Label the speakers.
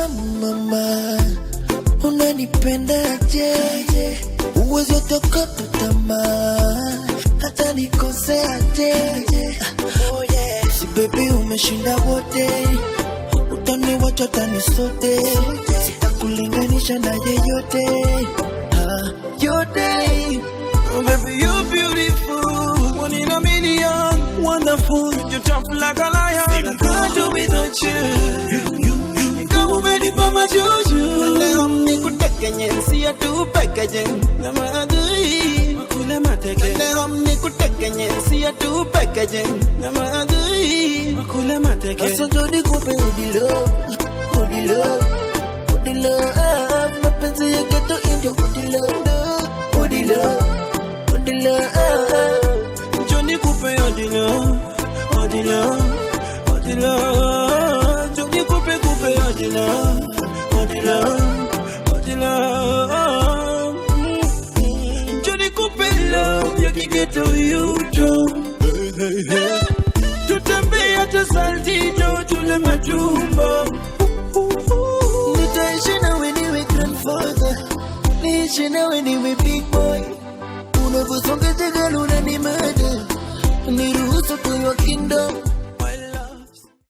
Speaker 1: mama, unanipendaje? Uwezi toka tamaa, hata nikoseaje? Oh yeah, si baby umeshinda wote, utaniwacha tani sote, sitakulinganisha na yeyote, yote.
Speaker 2: Oh baby, you're beautiful, one in a million, wonderful. You're tough like a lion. I can't do without you. Come ready for my juju. Leo nikuteke nyensi ya tu package. Na maadui makule mateke. Leo nikuteke nyensi ya tu package. Na maadui makule mateke.
Speaker 1: Asa jodi kupe udilo, udilo, udilo. Mapenzi ya ghetto indio udilo, udilo.
Speaker 2: Johnny Coupe odilo, odilo, odilo. Johnny Coupe odilo, odilo, odilo. Johnny Coupe love, you can get to you too. Tutembea hata saltito tule matumbo.